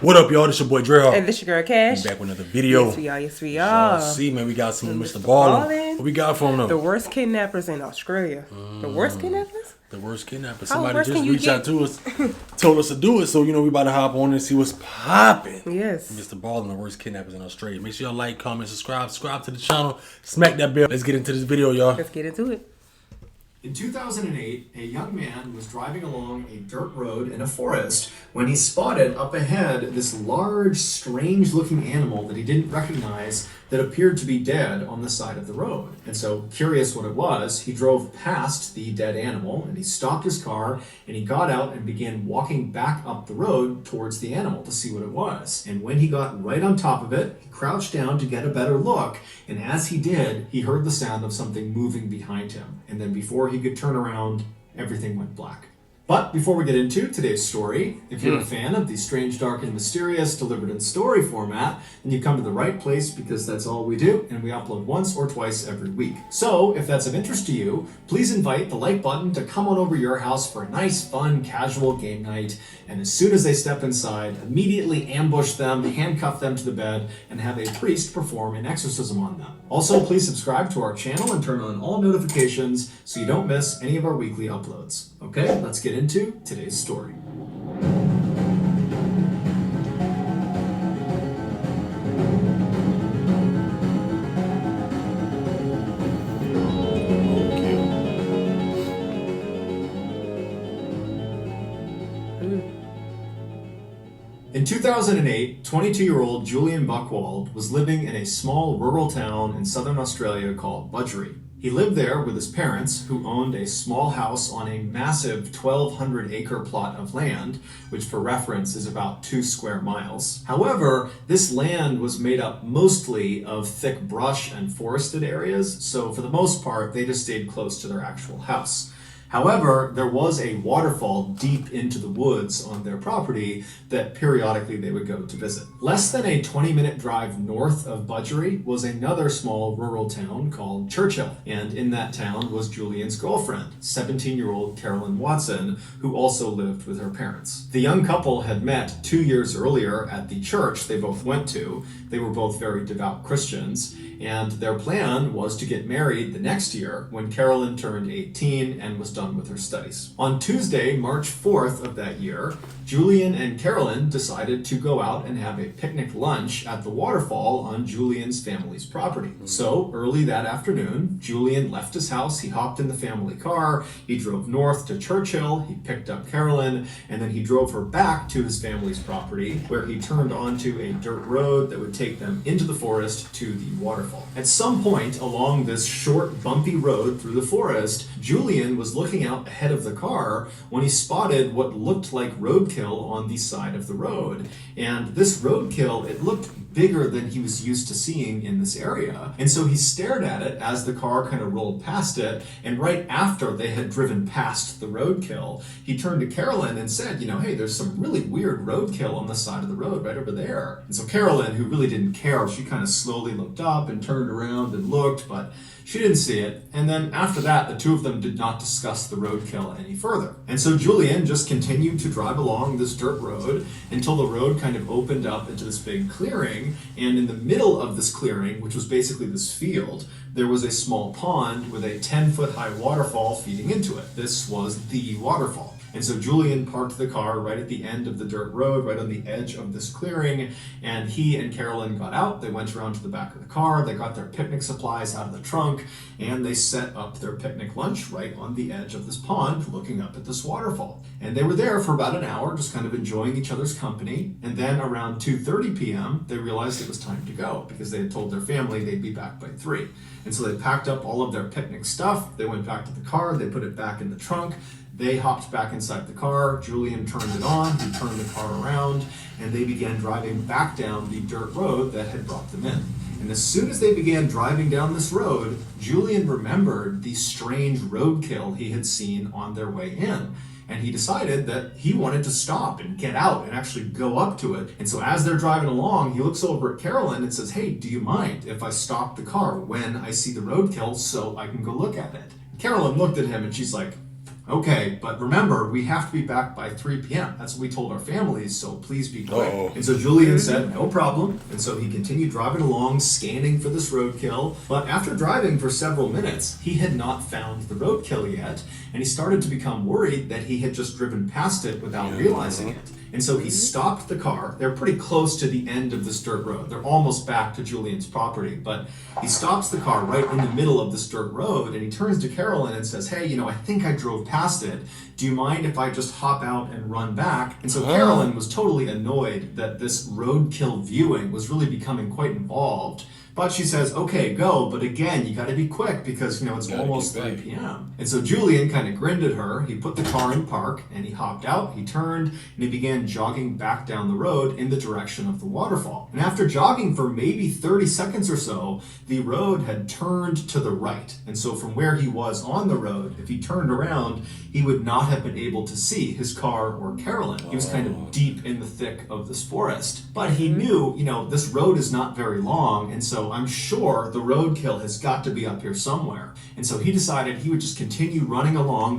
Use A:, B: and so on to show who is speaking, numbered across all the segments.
A: What up, y'all? This your boy Dre.
B: And this your girl Cash.
A: Back with another video.
B: Yes, we are. Yes, we
A: Y'all
B: are.
A: see, man, we got some
B: Mr.
A: MrBallen. What we got from them?
B: The worst kidnappers in Australia. The worst kidnappers?
A: The worst kidnappers.
B: How
A: Somebody
B: worse
A: just
B: can you
A: reached out
B: get?
A: to us, told us to do it. So, we about to hop on and see what's popping.
B: Yes.
A: MrBallen, the worst kidnappers in Australia. Make sure y'all like, comment, subscribe to the channel. Smack that bell. Let's get into this video, y'all.
B: Let's get into it.
C: In 2008, a young man was driving along a dirt road in a forest when he spotted up ahead this large, strange-looking animal that he didn't recognize that appeared to be dead on the side of the road. And so, curious what it was, he drove past the dead animal and he stopped his car and he got out and began walking back up the road towards the animal to see what it was. And when he got right on top of it, he crouched down to get a better look, and as he did, he heard the sound of something moving behind him. And then before he could turn around, everything went black. But before we get into today's story, if you're a fan of the strange, dark, and mysterious delivered in story format, then you come to the right place because that's all we do, and we upload once or twice every week. So, if that's of interest to you, please invite the like button to come on over your house for a nice, fun, casual game night, and as soon as they step inside, immediately ambush them, handcuff them to the bed, and have a priest perform an exorcism on them. Also, please subscribe to our channel and turn on all notifications so you don't miss any of our weekly uploads. Okay, let's get into today's story. In 2008, 22-year-old Julian Buchwald was living in a small rural town in southern Australia called Budgeree. He lived there with his parents, who owned a small house on a massive 1,200-acre plot of land, which for reference is about 2 square miles. However, this land was made up mostly of thick brush and forested areas, so for the most part, they just stayed close to their actual house. However, there was a waterfall deep into the woods on their property that periodically they would go to visit. Less than a 20-minute drive north of Budgeree was another small rural town called Churchill, and in that town was Julian's girlfriend, 17-year-old Carolyn Watson, who also lived with her parents. The young couple had met 2 years earlier at the church they both went to. They were both very devout Christians, and their plan was to get married the next year when Carolyn turned 18 and was done with her studies. On Tuesday, March 4th of that year, Julian and Carolyn decided to go out and have a picnic lunch at the waterfall on Julian's family's property. So early that afternoon, Julian left his house, he hopped in the family car, he drove north to Churchill, he picked up Carolyn, and then he drove her back to his family's property, where he turned onto a dirt road that would take them into the forest to the waterfall. At some point along this short, bumpy road through the forest, Julian was looking out ahead of the car when he spotted what looked like roadkill on the side of the road. And this roadkill, it looked bigger than he was used to seeing in this area. And so he stared at it as the car kind of rolled past it, and right after they had driven past the roadkill, he turned to Carolyn and said, hey, there's some really weird roadkill on the side of the road right over there. And so Carolyn, who really didn't care, she kind of slowly looked up and turned around and looked, but she didn't see it, and then after that, the two of them did not discuss the roadkill any further. And so Julian just continued to drive along this dirt road until the road kind of opened up into this big clearing, and in the middle of this clearing, which was basically this field, there was a small pond with a 10-foot-high waterfall feeding into it. This was the waterfall. And so Julian parked the car right at the end of the dirt road, right on the edge of this clearing, and he and Carolyn got out. They went around to the back of the car, they got their picnic supplies out of the trunk, and they set up their picnic lunch right on the edge of this pond, looking up at this waterfall. And they were there for about an hour, just kind of enjoying each other's company, and then around 2:30 p.m., they realized it was time to go, because they had told their family they'd be back by 3. And so they packed up all of their picnic stuff, they went back to the car, they put it back in the trunk, they hopped back inside the car, Julian turned it on, he turned the car around, and they began driving back down the dirt road that had brought them in. And as soon as they began driving down this road, Julian remembered the strange roadkill he had seen on their way in. And he decided that he wanted to stop and get out and actually go up to it. And so as they're driving along, he looks over at Carolyn and says, hey, do you mind if I stop the car when I see the roadkill so I can go look at it? Carolyn looked at him and she's like, Okay, but remember, we have to be back by 3 p.m. That's what we told our families, so please be quick.
A: Uh-oh.
C: And so Julian said, no problem. And so he continued driving along, scanning for this roadkill. But after driving for several minutes, he had not found the roadkill yet. And he started to become worried that he had just driven past it without realizing it. And so he stopped the car. They're pretty close to the end of this dirt road. They're almost back to Julian's property. But he stops the car right in the middle of this dirt road, and he turns to Carolyn and says, hey, I think I drove past it. Do you mind if I just hop out and run back? And so Carolyn was totally annoyed that this roadkill viewing was really becoming quite involved. But she says, okay, go. But again, you got to be quick because, it's almost 3 p.m. And so Julian kind of grinned at her. He put the car in park and he hopped out. He turned and he began jogging back down the road in the direction of the waterfall. And after jogging for maybe 30 seconds or so, the road had turned to the right. And so from where he was on the road, if he turned around, he would not have been able to see his car or Carolyn. He was kind of deep in the thick of this forest. But he knew, this road is not very long. And so I'm sure the roadkill has got to be up here somewhere. And so he decided he would just continue running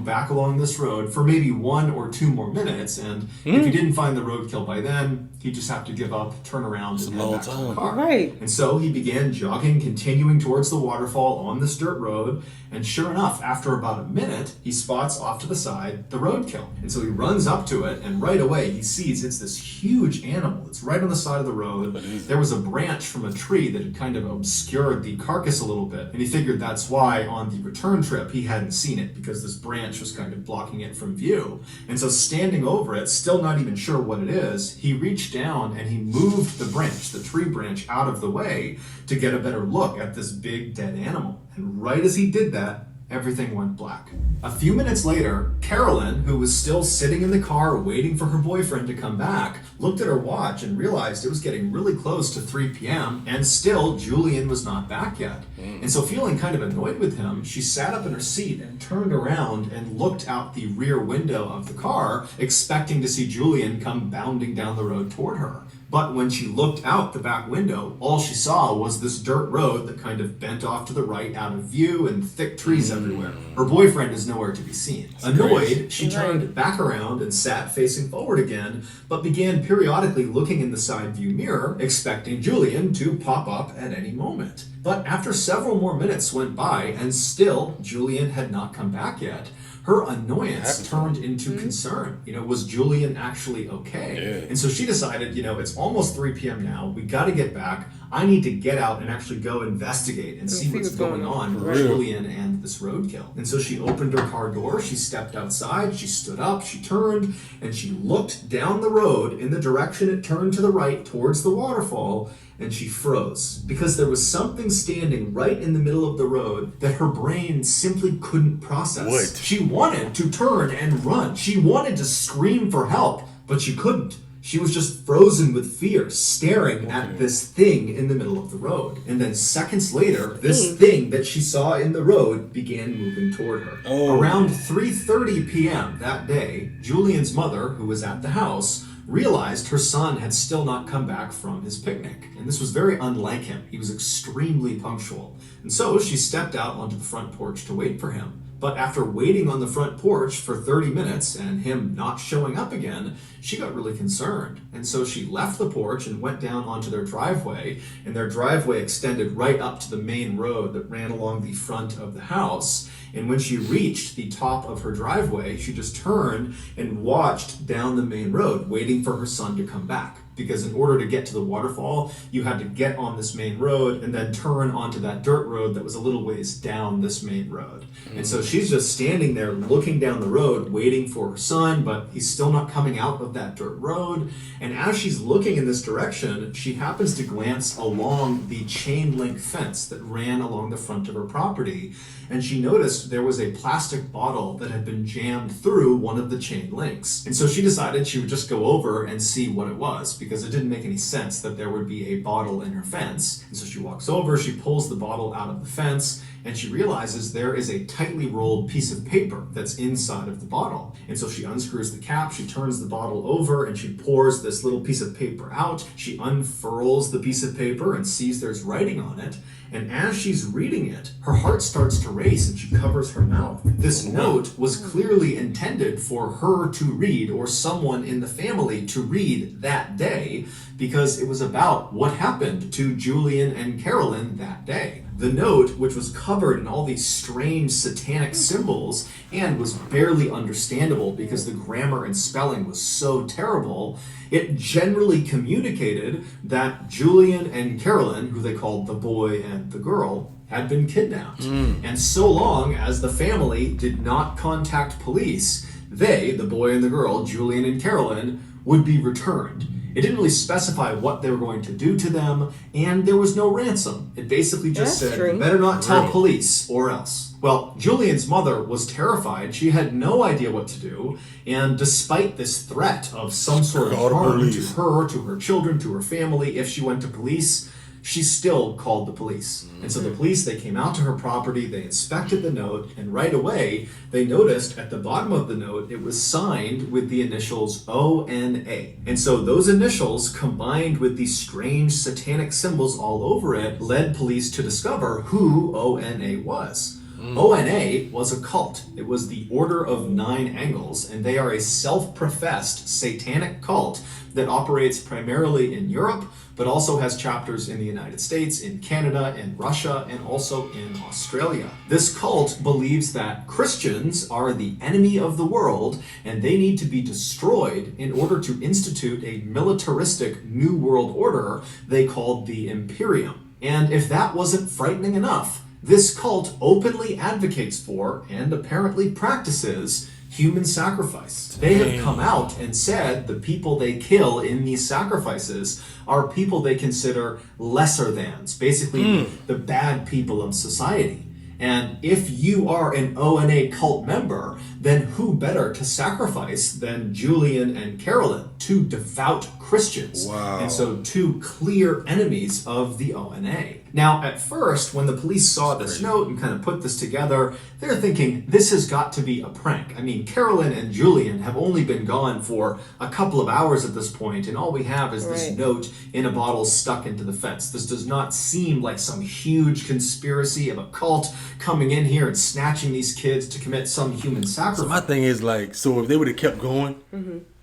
C: back along this road for maybe 1 or 2 more minutes. And if he didn't find the roadkill by then, he'd just have to give up, turn around, and head back to the car.
B: Right.
C: And so he began jogging, continuing towards the waterfall on this dirt road. And sure enough, after about a minute, he spots off to the side the roadkill. And so he runs up to it, and right away he sees it's this huge animal. It's right on the side of the road. There was a branch from a tree that had kind of obscured the carcass a little bit. And he figured that's why on the return trip he hadn't seen it, because this branch was kind of blocking it from view. And so standing over it, still not even sure what it is, he reached down and he moved the branch, the tree branch, out of the way to get a better look at this big dead animal. And right as he did that, everything went black. A few minutes later, Carolyn, who was still sitting in the car waiting for her boyfriend to come back, looked at her watch and realized it was getting really close to 3 p.m. and still Julian was not back yet. And so feeling kind of annoyed with him, she sat up in her seat and turned around and looked out the rear window of the car, expecting to see Julian come bounding down the road toward her. But when she looked out the back window, all she saw was this dirt road that kind of bent off to the right out of view and thick trees everywhere. Her boyfriend is nowhere to be seen. Annoyed, she turned back around and sat facing forward again, but began periodically looking in the side view mirror, expecting Julian to pop up at any moment. But after several more minutes went by and still Julian had not come back yet, her annoyance turned into concern. Was Julian actually okay?
A: Yeah.
C: And so she decided, it's almost 3 p.m. now. We got to get back. I need to get out and actually go investigate and see what's going on with Julian and this roadkill. And so she opened her car door. She stepped outside. She stood up. She turned and she looked down the road in the direction it turned to the right towards the waterfall. And she froze because there was something standing right in the middle of the road that her brain simply couldn't process.
A: What?
C: She wanted to turn and run. She wanted to scream for help, but she couldn't. She was just frozen with fear, staring at this thing in the middle of the road. And then seconds later, this thing that she saw in the road began moving toward her. Around 3:30 p.m. that day, Julian's mother, who was at the house, realized her son had still not come back from his picnic. And this was very unlike him. He was extremely punctual. And so she stepped out onto the front porch to wait for him. But after waiting on the front porch for 30 minutes and him not showing up again, she got really concerned. And so she left the porch and went down onto their driveway, and their driveway extended right up to the main road that ran along the front of the house. And when she reached the top of her driveway, she just turned and watched down the main road, waiting for her son to come back. Because in order to get to the waterfall, you had to get on this main road and then turn onto that dirt road that was a little ways down this main road. And so she's just standing there looking down the road, waiting for her son, but he's still not coming out of that dirt road. And as she's looking in this direction, she happens to glance along the chain link fence that ran along the front of her property. And she noticed there was a plastic bottle that had been jammed through one of the chain links. And so she decided she would just go over and see what it was, because it didn't make any sense that there would be a bottle in her fence. And so she walks over, she pulls the bottle out of the fence, and she realizes there is a tightly rolled piece of paper that's inside of the bottle. And so she unscrews the cap, she turns the bottle over, and she pours this little piece of paper out. She unfurls the piece of paper and sees there's writing on it. And as she's reading it, her heart starts to race and she covers her mouth. This note was clearly intended for her to read, or someone in the family to read that day, because it was about what happened to Julian and Carolyn that day. The note, which was covered in all these strange satanic symbols and was barely understandable because the grammar and spelling was so terrible, it generally communicated that Julian and Carolyn, who they called the boy and the girl, had been kidnapped. And so long as the family did not contact police, they, the boy and the girl, Julian and Carolyn, would be returned. It didn't really specify what they were going to do to them, and there was no ransom. It basically just said, you better not tell police or else. Well, Julian's mother was terrified. She had no idea what to do, and despite this threat of some sort of harm to her, to her children, to her family, if she went to police, she still called the police. And so the police, they came out to her property, they inspected the note, and right away, they noticed at the bottom of the note, it was signed with the initials ONA. And so those initials, combined with these strange satanic symbols all over it, led police to discover who ONA was. ONA was a cult. It was the Order of Nine Angles, and they are a self-professed satanic cult that operates primarily in Europe, but also has chapters in the United States, in Canada, in Russia, and also in Australia. This cult believes that Christians are the enemy of the world, and they need to be destroyed in order to institute a militaristic new world order they called the Imperium. And if that wasn't frightening enough, this cult openly advocates for, and apparently practices, human sacrifice. They have come out and said the people they kill in these sacrifices are people they consider lesser thans, basically the bad people of society. And if you are an ONA cult member, then who better to sacrifice than Julian and Carolyn, two devout Christians.
A: Wow.
C: And so two clear enemies of the ONA. Now, at first, when the police saw this note and kind of put this together, they're thinking, this has got to be a prank. I mean, Carolyn and Julian have only been gone for a couple of hours at this point, and all we have is this note in a bottle stuck into the fence. This does not seem like some huge conspiracy of a cult coming in here and snatching these kids to commit some human sacrifice.
A: So my thing is like, so if they would have kept going,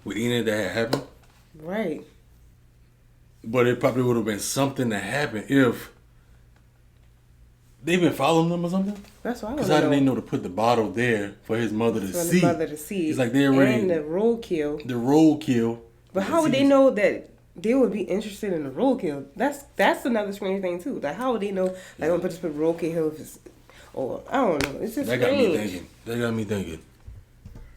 A: would any of that have happened?
B: Right.
A: But it probably would have been something that happened if they've been following them or something.
B: That's why I
A: Because how did they know to put the bottle there for his mother to see?
B: His mother to see.
A: It's like they already
B: and the roadkill.
A: The roadkill.
B: But how would they know that they would be interested in the roadkill? That's another strange thing too. Like how would they know? Like I'm just put roadkill, or I don't know. It's just
A: That
B: strange.
A: got me thinking.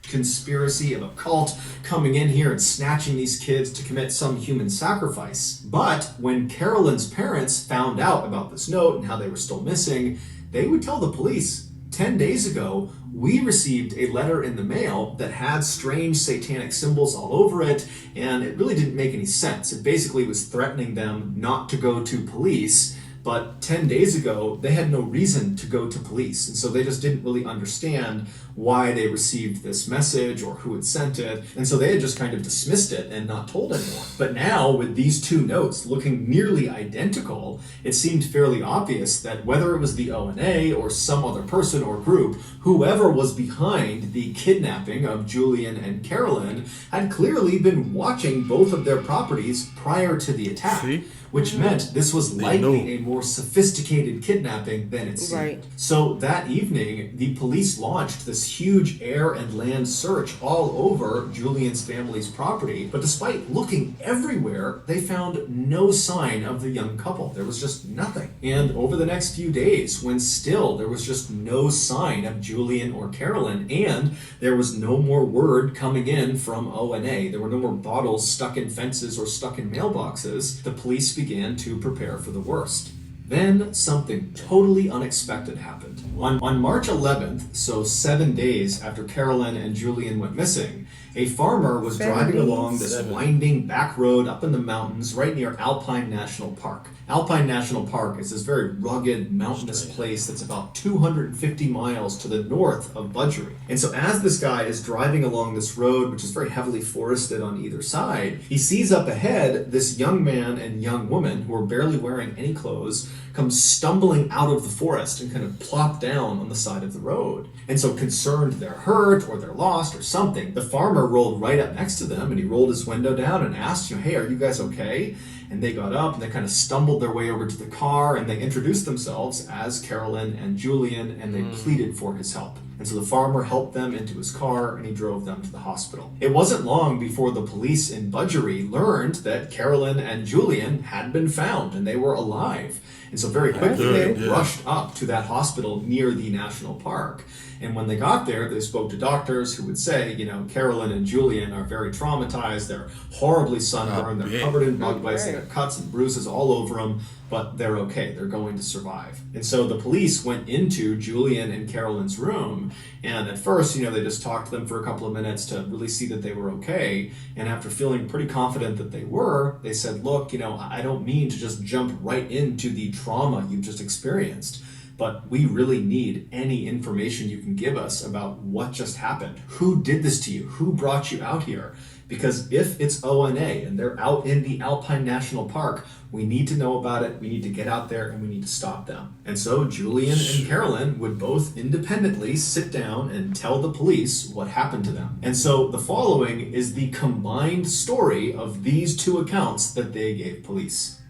C: Conspiracy of a cult coming in here and snatching these kids to commit some human sacrifice. But when Carolyn's parents found out about this note and how they were still missing, they would tell the police, 10 days ago, we received a letter in the mail that had strange satanic symbols all over it, and it really didn't make any sense. It basically was threatening them not to go to police. But 10 days ago, they had no reason to go to police. And so they just didn't really understand why they received this message or who had sent it. And so they had just kind of dismissed it and not told anyone. But now, with these two notes looking nearly identical, it seemed fairly obvious that whether it was the ONA or some other person or group, whoever was behind the kidnapping of Julian and Carolyn had clearly been watching both of their properties prior to the attack.
A: See?
C: Which meant this was likely a more sophisticated kidnapping than it seemed.
B: Right.
C: So that evening, the police launched this huge air and land search all over Julian's family's property. But despite looking everywhere, they found no sign of the young couple. There was just nothing. And over the next few days, when still there was just no sign of Julian or Carolyn, and there was no more word coming in from ONA, there were no more bottles stuck in fences or stuck in mailboxes, the police began to prepare for the worst. Then something totally unexpected happened. On March 11th, so 7 days after Carolyn and Julian went missing, A farmer was driving along this
A: 70s.
C: winding back road up in the mountains right near Alpine National Park. Alpine National Park is this very rugged, mountainous place that's about 250 miles to the north of Budgery. And so as this guy is driving along this road, which is very heavily forested on either side, he sees up ahead this young man and young woman who are barely wearing any clothes come stumbling out of the forest and kind of plop down on the side of the road. And so concerned they're hurt or they're lost or something, the farmer rolled right up next to them and he rolled his window down and asked, hey, are you guys okay? And they got up and they kind of stumbled their way over to the car and they introduced themselves as Carolyn and Julian and they pleaded for his help. And so the farmer helped them into his car and he drove them to the hospital. It wasn't long before the police in Budgery learned that Carolyn and Julian had been found and they were alive. And so very quickly they rushed up to that hospital near the national park. And when they got there, they spoke to doctors who would say, Carolyn and Julian are very traumatized. They're horribly sunburned. They're covered in bug bites. They got cuts and bruises all over them, but they're okay. They're going to survive. And so the police went into Julian and Carolyn's room. And at first, they just talked to them for a couple of minutes to really see that they were okay. And after feeling pretty confident that they were, they said, look, I don't mean to just jump right into the trauma you've just experienced. But we really need any information you can give us about what just happened. Who did this to you? Who brought you out here? Because if it's ONA and they're out in the Alpine National Park, we need to know about it, we need to get out there, and we need to stop them. And so Julian and Carolyn would both independently sit down and tell the police what happened to them. And so the following is the combined story of these two accounts that they gave police.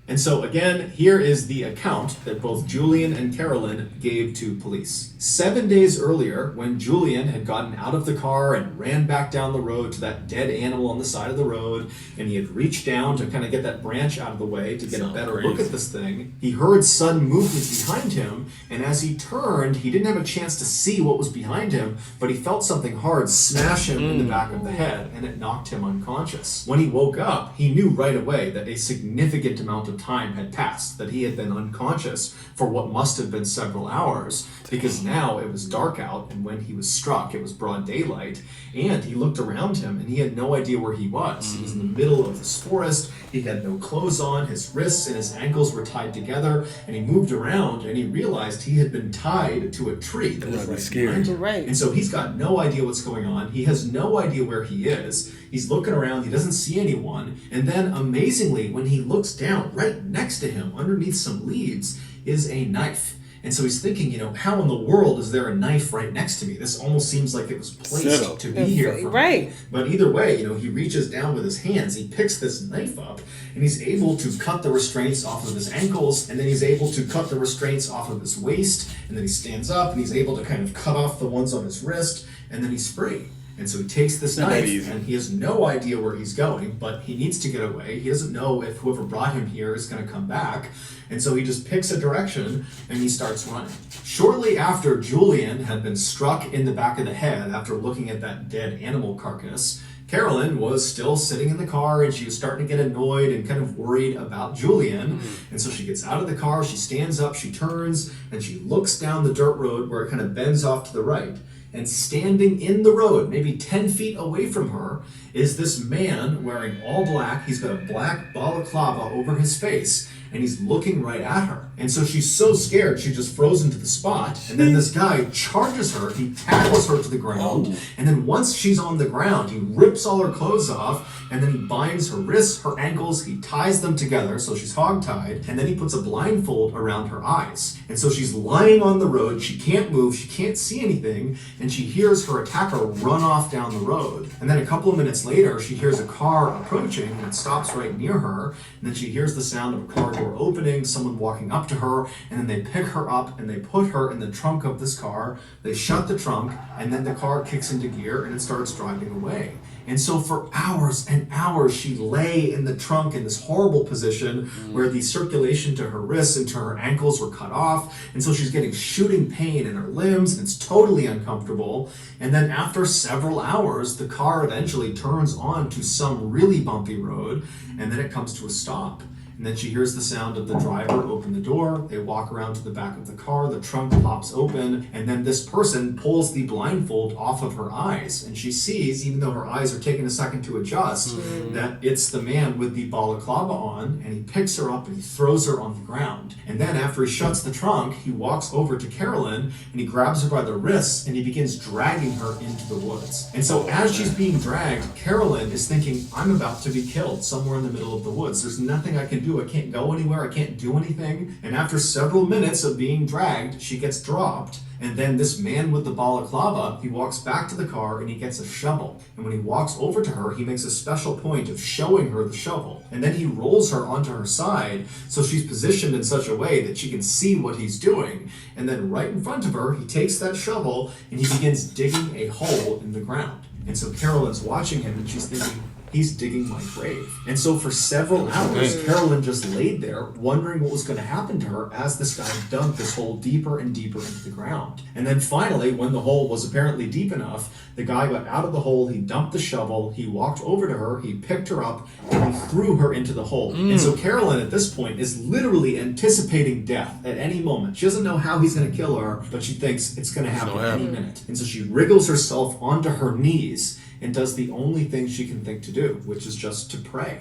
C: And so again, here is the account that both Julian and Carolyn gave to police. 7 days earlier, when Julian had gotten out of the car and ran back down the road to that dead animal on the side of the road, and he had reached down to kind of get that branch out of the way to get a better look at this thing, he heard sudden movement behind him, and as he turned, he didn't have a chance to see what was behind him, but he felt something hard smash him in the back of the head, and it knocked him unconscious. When he woke up, he knew right away that a significant amount of time had passed, that he had been unconscious for what must have been several hours, because now it was dark out, and when he was struck, it was broad daylight, and he looked around him, and he had no idea where he was. He was in the middle of this forest, he had no clothes on, his wrists and his ankles were tied together, and he moved around, and he realized he had been tied to a tree that was right behind him. And so he's got no idea what's going on, he has no idea where he is, he's looking around, he doesn't see anyone, and then amazingly, when he looks down, right next to him, underneath some leaves, is a knife. And so he's thinking, how in the world is there a knife right next to me? This almost seems like it was placed to be here for me. But either way, he reaches down with his hands, he picks this knife up, and he's able to cut the restraints off of his ankles, and then he's able to cut the restraints off of his waist, and then he stands up, and he's able to kind of cut off the ones on his wrist, and then he's free. And so he takes this knife, and he has no idea where he's going, but he needs to get away. He doesn't know if whoever brought him here is going to come back. And so he just picks a direction, and he starts running. Shortly after Julian had been struck in the back of the head after looking at that dead animal carcass, Carolyn was still sitting in the car, and she was starting to get annoyed and kind of worried about Julian. And so she gets out of the car, she stands up, she turns, and she looks down the dirt road where it kind of bends off to the right. And standing in the road, maybe 10 feet away from her, is this man wearing all black. He's got a black balaclava over his face, and he's looking right at her. And so she's so scared, she just frozen to the spot. And then this guy charges her, he tackles her to the ground, and then once she's on the ground, he rips all her clothes off, and then he binds her wrists, her ankles, he ties them together so she's hogtied, and then he puts a blindfold around her eyes. And so she's lying on the road, she can't move, she can't see anything, and she hears her attacker run off down the road. And then a couple of minutes later, she hears a car approaching, and it stops right near her, and then she hears the sound of a car door opening, someone walking up to her, and then they pick her up and they put her in the trunk of this car, they shut the trunk, and then the car kicks into gear and it starts driving away. And so for hours and hours, she lay in the trunk in this horrible position where the circulation to her wrists and to her ankles were cut off. And so she's getting shooting pain in her limbs, and it's totally uncomfortable. And then after several hours, the car eventually turns onto some really bumpy road, and then it comes to a stop. And then she hears the sound of the driver open the door. They walk around to the back of the car. The trunk pops open. And then this person pulls the blindfold off of her eyes. And she sees, even though her eyes are taking a second to adjust, that it's the man with the balaclava on. And he picks her up and he throws her on the ground. And then after he shuts the trunk, he walks over to Carolyn and he grabs her by the wrists and he begins dragging her into the woods. And so as she's being dragged, Carolyn is thinking, I'm about to be killed somewhere in the middle of the woods. There's nothing I can do. I can't go anywhere. I can't do anything. And after several minutes of being dragged, she gets dropped. And then this man with the balaclava, he walks back to the car and he gets a shovel. And when he walks over to her, he makes a special point of showing her the shovel. And then he rolls her onto her side so she's positioned in such a way that she can see what he's doing. And then right in front of her, he takes that shovel and he begins digging a hole in the ground. And so Carolyn's watching him and she's thinking, he's digging my grave. And so for several hours, Carolyn just laid there wondering what was going to happen to her as this guy dug this hole deeper and deeper into the ground. And then finally, when the hole was apparently deep enough, the guy got out of the hole, he dumped the shovel, he walked over to her, he picked her up, and he threw her into the hole. And so Carolyn at this point is literally anticipating death at any moment. She doesn't know how he's going to kill her, but she thinks it's going to happen any minute. And so she wriggles herself onto her knees and does the only thing she can think to do, which is just to pray.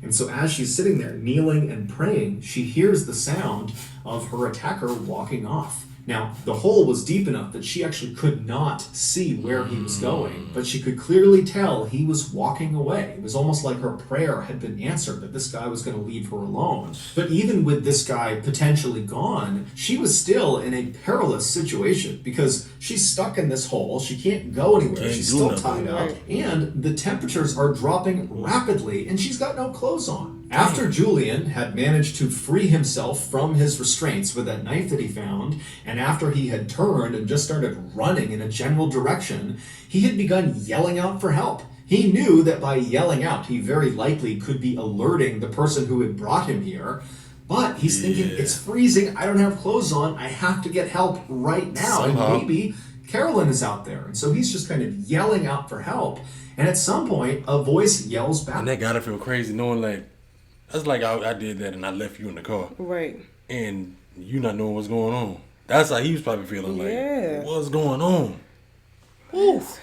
C: And so as she's sitting there kneeling and praying, she hears the sound of her attacker walking off. Now, the hole was deep enough that she actually could not see where he was going, but she could clearly tell he was walking away. It was almost like her prayer had been answered, that this guy was going to leave her alone. But even with this guy potentially gone, she was still in a perilous situation because she's stuck in this hole. She can't go anywhere. She's still tied up. And the temperatures are dropping rapidly, and she's got no clothes on. After Julian had managed to free himself from his restraints with that knife that he found, and after he had turned and just started running in a general direction, he had begun yelling out for help. He knew that by yelling out, he very likely could be alerting the person who had brought him here. But he's thinking, it's freezing, I don't have clothes on, I have to get help right now.
A: Somehow.
C: And maybe Carolyn is out there. And so he's just kind of yelling out for help. And at some point, a voice yells back.
A: And that gotta feel crazy knowing like, that's like I did that and I left you in the car.
B: Right.
A: And you not knowing what's going on. That's how he was probably feeling like,
B: Yeah.
A: what's going on?
B: Yes.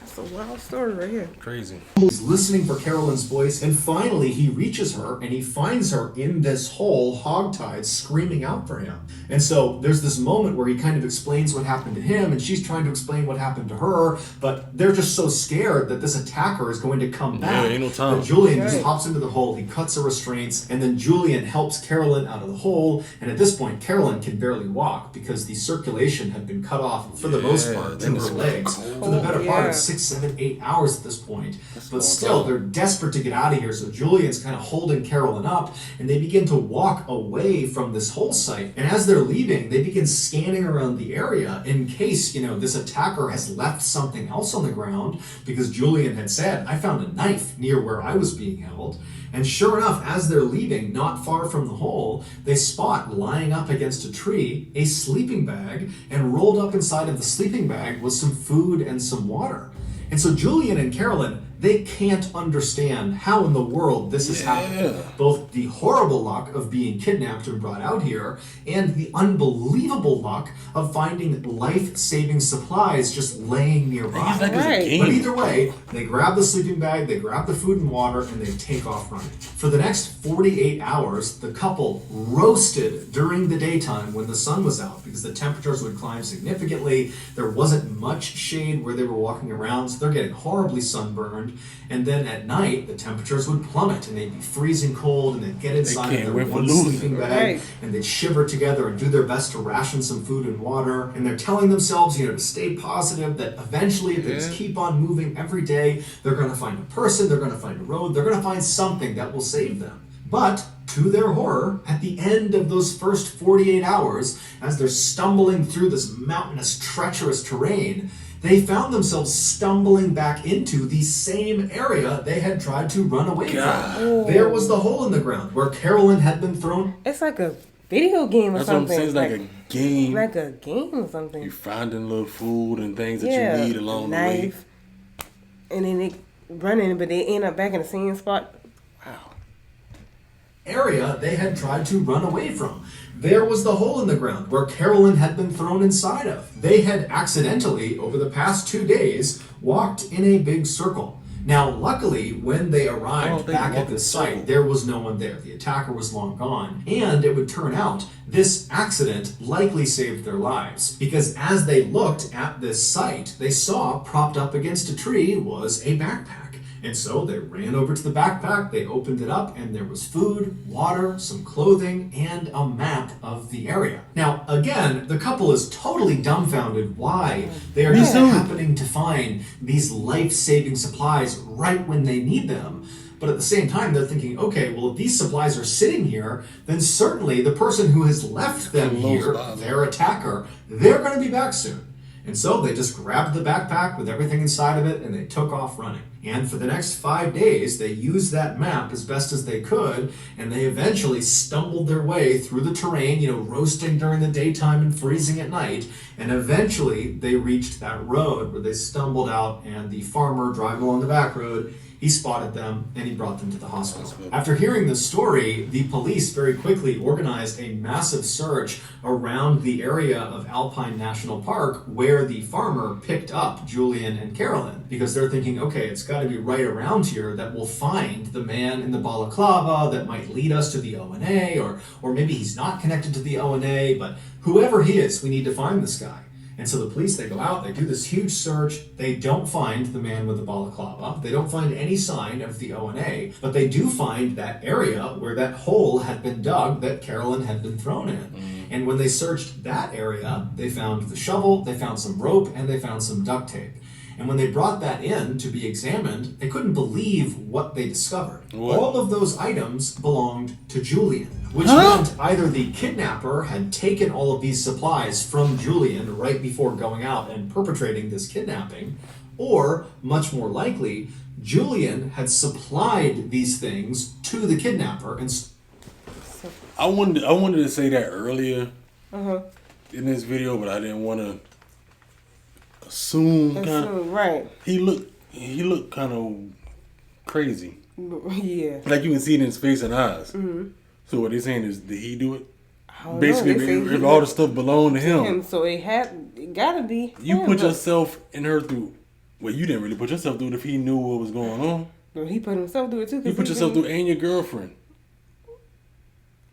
B: That's a wild story right here.
A: Crazy.
C: He's listening for Carolyn's voice, and finally he reaches her and he finds her in this hole, hogtied, screaming out for him. And so there's this moment where he kind of explains what happened to him, and she's trying to explain what happened to her, but they're just so scared that this attacker is going to come back.
A: Yeah, ain't no time.
C: That Julian just hops into the hole, he cuts her restraints, and then Julian helps Carolyn out of the hole, and at this point Carolyn can barely walk because the circulation had been cut off for the most part to her legs for the better part of 6, 7, 8 hours at this point. But still, they're desperate to get out of here, so Julian's kind of holding Carolyn up, and they begin to walk away from this hole site. And as they're leaving, they begin scanning around the area in case, this attacker has left something else on the ground, because Julian had said, I found a knife near where I was being held. And sure enough, as they're leaving, not far from the hole, they spot lying up against a tree a sleeping bag, and rolled up inside of the sleeping bag was some food and some water. And so Julian and Carolyn, they can't understand how in the world this is happening. Both the horrible luck of being kidnapped and brought out here, and the unbelievable luck of finding life-saving supplies just laying nearby.
A: It's like it's a game.
C: But either way, they grab the sleeping bag, they grab the food and water, and they take off running. For the next 48 hours, the couple roasted during the daytime when the sun was out because the temperatures would climb significantly. There wasn't much shade where they were walking around, so they're getting horribly sunburned. And then at night, the temperatures would plummet and they'd be freezing cold, and they'd get inside of their one sleeping bag and they'd shiver together and do their best to ration some food and water. And they're telling themselves, to stay positive, that eventually if they just keep on moving every day, they're going to find a person, they're going to find a road, they're going to find something that will save them. But to their horror, at the end of those first 48 hours, as they're stumbling through this mountainous, treacherous terrain, they found themselves stumbling back into the same area they had tried to run away from. There was the hole in the ground where Carolyn had been thrown.
B: It's like a video game or
A: That's
B: something.
A: what I'm saying. It's like a game.
B: Like a game or something.
A: You finding little food and things that you need along the way.
B: And then they running, but they end up back in the same spot. Wow.
C: area they had tried to run away from. There was the hole in the ground where Carolyn had been thrown inside of. They had accidentally, over the past 2 days, walked in a big circle. Now, luckily, when they arrived back at the site, there was no one there. The attacker was long gone. And it would turn out this accident likely saved their lives. Because as they looked at this site, they saw propped up against a tree was a backpack. And so they ran over to the backpack, they opened it up, and there was food, water, some clothing, and a map of the area. Now, again, the couple is totally dumbfounded why they are just happening to find these life-saving supplies right when they need them. But at the same time, they're thinking, okay, well, if these supplies are sitting here, then certainly the person who has left them here, their attacker, they're going to be back soon. And so they just grabbed the backpack with everything inside of it and they took off running. And for the next 5 days, they used that map as best as they could, and they eventually stumbled their way through the terrain, roasting during the daytime and freezing at night. And eventually they reached that road where they stumbled out, and the farmer driving along the back road, he spotted them and he brought them to the hospital. After hearing the story, the police very quickly organized a massive search around the area of Alpine National Park where the farmer picked up Julian and Carolyn, because they're thinking, okay, it's got to be right around here that we'll find the man in the balaclava that might lead us to the O&A, or maybe he's not connected to the O&A, but whoever he is, we need to find this guy. And so the police, they go out, they do this huge search. They don't find the man with the balaclava. They don't find any sign of the O&A, but they do find that area where that hole had been dug that Carolyn had been thrown in. And when they searched that area, they found the shovel, they found some rope, and they found some duct tape. And when they brought that in to be examined, they couldn't believe what they discovered. What? All of those items belonged to Julian, which meant either the kidnapper had taken all of these supplies from Julian right before going out and perpetrating this kidnapping, or, much more likely, Julian had supplied these things to the kidnapper. And
A: I wanted to say that earlier in this video, but I didn't want to assume.
B: Right.
A: He looked kind of crazy.
B: Yeah.
A: Like you can see it in his face and eyes. Mm-hmm. So what they're saying is, did he do it?
B: Basically,
A: if all the stuff belonged to him.
B: So it gotta be.
A: You put yourself in her through. Well, you didn't really put yourself through it if he knew what was going on.
B: No, he put himself through it too.
A: You put yourself through and your girlfriend.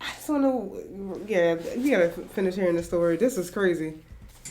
B: I just don't know. Yeah, you gotta finish hearing the story. This is crazy.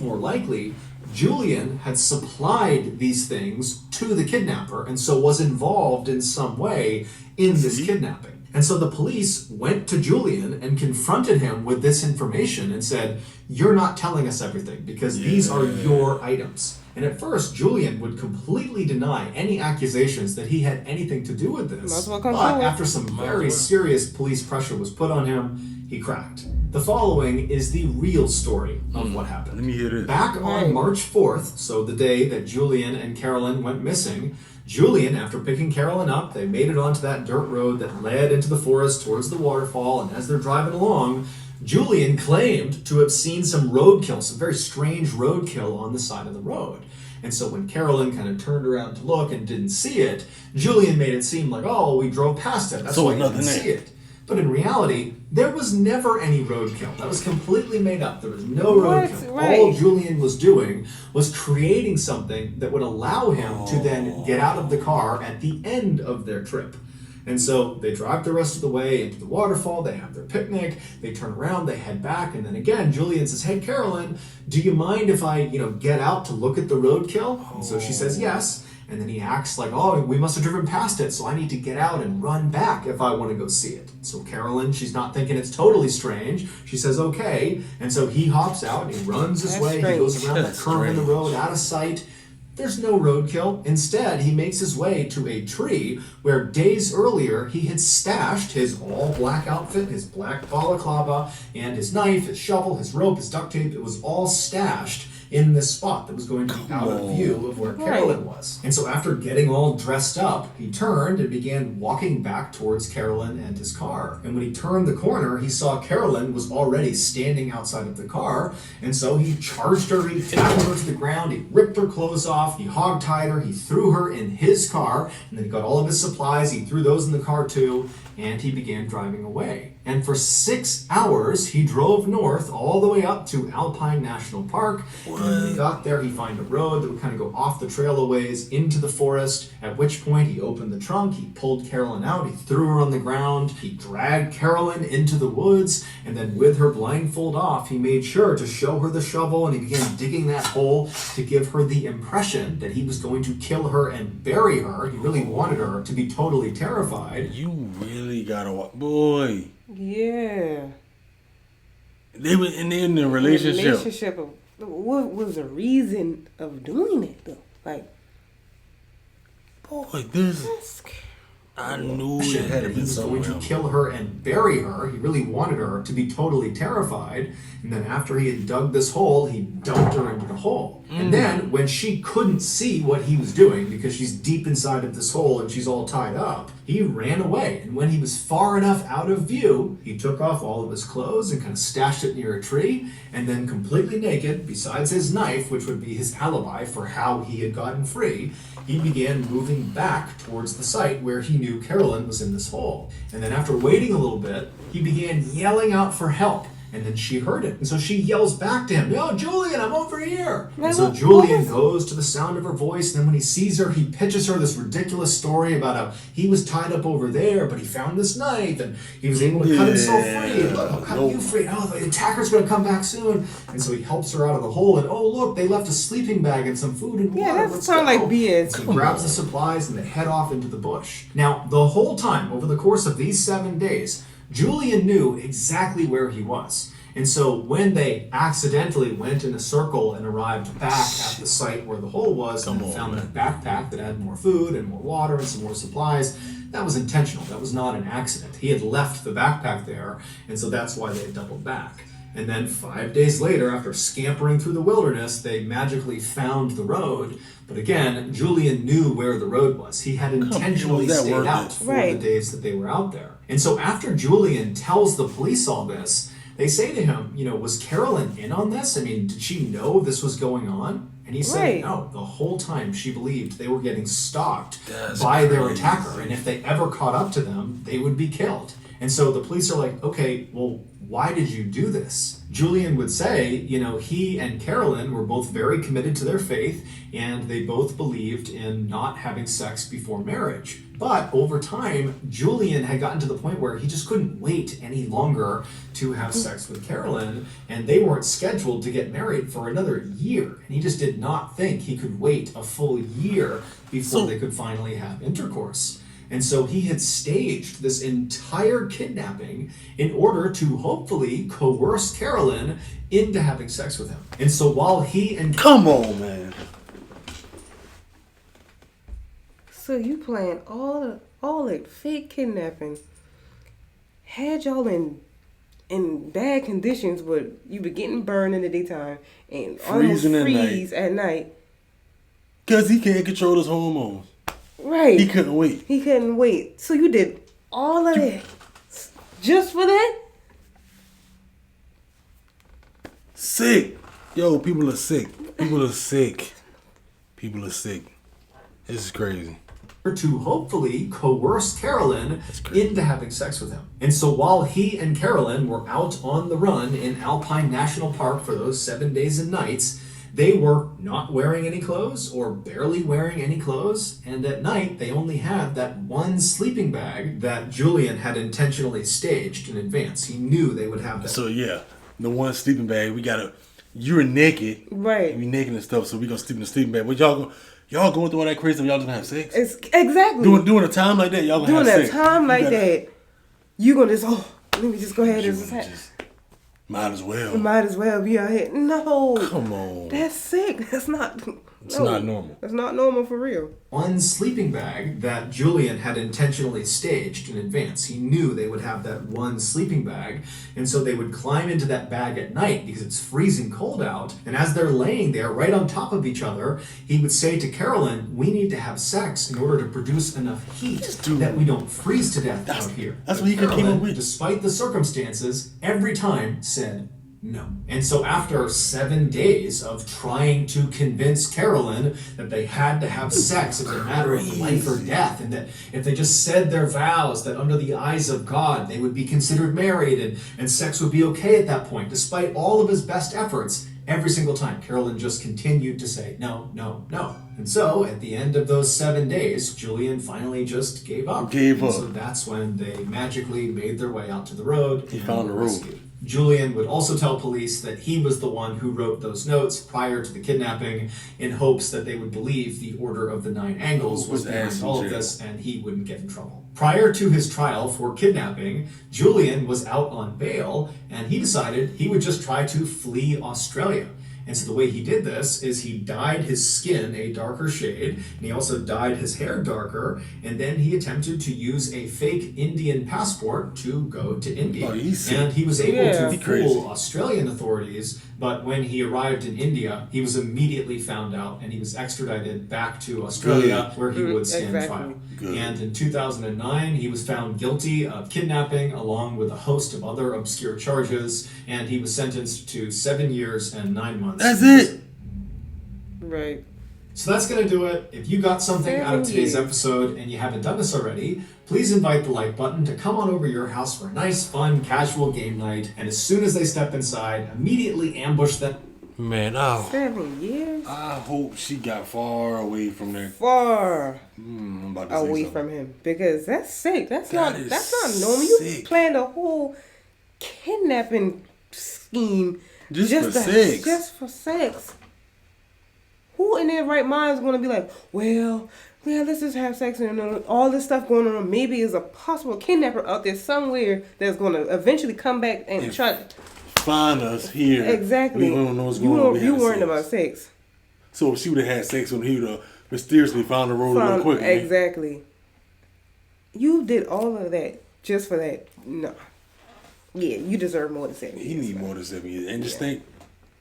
C: More likely, Julian had supplied these things to the kidnapper and so was involved in some way in this kidnapping. And so the police went to Julian and confronted him with this information and said, you're not telling us everything because these are your items. And at first, Julian would completely deny any accusations that he had anything to do with this. But after some very serious police pressure was put on him, he cracked. The following is the real story of what happened.
A: Let me hear this.
C: Back on March 4th, so the day that Julian and Carolyn went missing, Julian, after picking Carolyn up, they made it onto that dirt road that led into the forest towards the waterfall, and as they're driving along, Julian claimed to have seen some roadkill, some very strange roadkill on the side of the road. And so when Carolyn kind of turned around to look and didn't see it, Julian made it seem like, oh, we drove past it, that's why you didn't see it. But in reality, there was never any roadkill. That was completely made up. There was no roadkill. Right. All Julian was doing was creating something that would allow him to then get out of the car at the end of their trip. And so they drive the rest of the way into the waterfall, they have their picnic, they turn around, they head back, and then again, Julian says, hey, Carolyn, do you mind if I, get out to look at the roadkill? And so she says yes. And then he acts like, oh, we must have driven past it, so I need to get out and run back if I want to go see it. So Carolyn, she's not thinking it's totally strange. She says, okay. And so he hops out and he runs his way. He goes around that curve in the road, out of sight. There's no roadkill. Instead, he makes his way to a tree where days earlier he had stashed his all-black outfit, his black balaclava, and his knife, his shovel, his rope, his duct tape. It was all stashed in this spot that was going to be out of view of where Carolyn was. And so after getting all dressed up, he turned and began walking back towards Carolyn and his car. And when he turned the corner, he saw Carolyn was already standing outside of the car. And so he charged her, he tackled her to the ground, he ripped her clothes off, he hogtied her, he threw her in his car, and then he got all of his supplies, he threw those in the car too, and he began driving away. And for 6 hours, he drove north all the way up to Alpine National Park. And when he got there, he found a road that would kind of go off the trail a ways into the forest, at which point he opened the trunk, he pulled Carolyn out, he threw her on the ground, he dragged Carolyn into the woods, and then with her blindfold off, he made sure to show her the shovel, and he began digging that hole to give her the impression that he was going to kill her and bury her. He really wanted her to be totally terrified.
A: You really gotta watch, boy.
B: Yeah.
A: They were in the relationship.
B: What was the reason of doing it though? Like,
A: boy, this. I knew it had to be
C: he was
A: somewhere.
C: going to kill her and bury her. He really wanted her to be totally terrified. And then after he had dug this hole, he dumped her into the hole. And then when she couldn't see what he was doing because she's deep inside of this hole and she's all tied up, he ran away. And when he was far enough out of view, he took off all of his clothes and kind of stashed it near a tree. And then completely naked, besides his knife, which would be his alibi for how he had gotten free, he began moving back towards the site where he knew Carolyn was in this hole. And then after waiting a little bit, he began yelling out for help. And then she heard it. And so she yells back to him, "Yo, Julian, I'm over here." And so Julian goes to the sound of her voice. And then when he sees her, he pitches her this ridiculous story about how he was tied up over there, but he found this knife and he was able to cut himself free. And look, I'll cut you free. Oh, the attacker's going to come back soon. And so he helps her out of the hole. And oh, look, they left a sleeping bag and some food and water.
B: yeah, that sounds like BS.
C: So he grabs the supplies and they head off into the bush. Now, the whole time, over the course of these 7 days, Julian knew exactly where he was. And so when they accidentally went in a circle and arrived back at the site where the hole was and found that backpack that had more food and more water and some more supplies, that was intentional. That was not an accident. He had left the backpack there, and so that's why they had doubled back. And then 5 days later, after scampering through the wilderness, they magically found the road. But again, Julian knew where the road was. He had intentionally stayed out for the days that they were out there. And so after Julian tells the police all this, they say to him, was Carolyn in on this? I mean, did she know this was going on? And he said, no, the whole time she believed they were getting stalked by their attacker. And if they ever caught up to them, they would be killed. And so the police are like, okay, well, why did you do this? Julian would say, he and Carolyn were both very committed to their faith, and they both believed in not having sex before marriage. But over time, Julian had gotten to the point where he just couldn't wait any longer to have sex with Carolyn, and they weren't scheduled to get married for another year. And he just did not think he could wait a full year before they could finally have intercourse. And so he had staged this entire kidnapping in order to hopefully coerce Carolyn into having sex with him. And so while he and...
A: Come on, man.
B: So you planned all that fake kidnapping, had y'all in bad conditions, but you be getting burned in the daytime and
A: freezing
B: almost freeze at night.
A: Because he can't control his hormones.
B: Right.
A: He couldn't wait.
B: So you did all of that just for that?
A: Sick. Yo, people are sick. People are sick. This is crazy.
C: To hopefully coerce Carolyn into having sex with him. And so while he and Carolyn were out on the run in Alpine National Park for those 7 days and nights, they were not wearing any clothes or barely wearing any clothes. And at night, they only had that one sleeping bag that Julian had intentionally staged in advance. He knew they would have that.
A: So yeah, the one sleeping bag, you're naked.
B: Right.
A: We naked and stuff, so we gonna sleep in the sleeping bag. But y'all going through all that crazy stuff, y'all just gonna have sex?
B: Exactly.
A: Doing a time like that, y'all gonna have sex.
B: Doing a time like that, you gonna let me just go ahead and just...
A: Might as well.
B: Might as well be out here. No.
A: Come on.
B: That's sick. That's not...
A: It's not normal.
B: It's not normal for real.
C: One sleeping bag that Julian had intentionally staged in advance. He knew they would have that one sleeping bag, and so they would climb into that bag at night because it's freezing cold out. And as they're laying there right on top of each other, he would say to Carolyn, "We need to have sex in order to produce enough heat that we don't freeze to death out here."
A: That's what he came up with.
C: Despite the circumstances, every time said no. And so after 7 days of trying to convince Carolyn that they had to have sex as a matter of life or death, and that if they just said their vows, that under the eyes of God, they would be considered married and sex would be okay at that point, despite all of his best efforts, every single time, Carolyn just continued to say no, no, no. And so, at the end of those 7 days, Julian finally just gave up. So that's when they magically made their way out to the road.
A: He found the road.
C: Julian would also tell police that he was the one who wrote those notes prior to the kidnapping in hopes that they would believe the Order of the Nine Angles was behind all of this and he wouldn't get in trouble. Prior to his trial for kidnapping, Julian was out on bail and he decided he would just try to flee Australia. And so the way he did this is he dyed his skin a darker shade, and he also dyed his hair darker, and then he attempted to use a fake Indian passport to go to India. And he was able to fool Australian authorities, but when he arrived in India, he was immediately found out, and he was extradited back to Australia, where he would stand trial. And in 2009, he was found guilty of kidnapping, along with a host of other obscure charges, and he was sentenced to 7 years and 9 months.
A: That's it.
B: Right.
C: So that's going to do it. If you got something out of today's episode and you haven't done this already, please invite the like button to come on over your house for a nice, fun, casual game night. And as soon as they step inside, immediately ambush them.
A: Man,
B: 7 years?
A: I hope she got far away from there.
B: Far
A: I'm about to
B: away
A: say
B: from him. Because that's sick. That's not normal.
A: Sick.
B: You planned a whole kidnapping scheme
A: Just for sex.
B: Who in their right mind is going to be like, well, yeah, let's just have sex and all this stuff going on. Maybe there's a possible kidnapper out there somewhere that's going to eventually come back and try to
A: find us here.
B: Exactly.
A: We don't know what's going on.
B: You weren't about sex.
A: So if she would have had sex when he would have mysteriously found the road a little quicker.
B: Exactly. You did all of that just for that. No. Yeah, you deserve more than 7 years.
A: He need more than 7 years. And just think,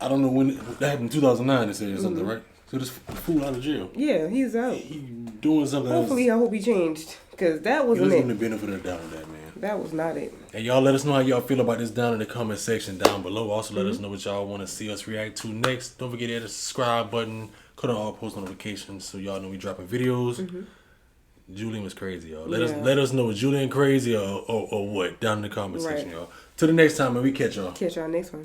A: I don't know when that happened in 2009. They said something, right? So this fool out of jail.
B: Yeah, he's out.
A: He doing something.
B: Hopefully, I hope he changed because that wasn't it.
A: Give him the benefit of the doubt of that, man.
B: That was not it.
A: And y'all let us know how y'all feel about this down in the comment section down below. Also, let us know what y'all want to see us react to next. Don't forget to hit the subscribe button. Click on all post notifications so y'all know we dropping videos. Julian was crazy, y'all. Let us know, was Julian crazy or what down in the comment section, y'all. Till the next time, and we catch y'all.
B: Catch y'all next one.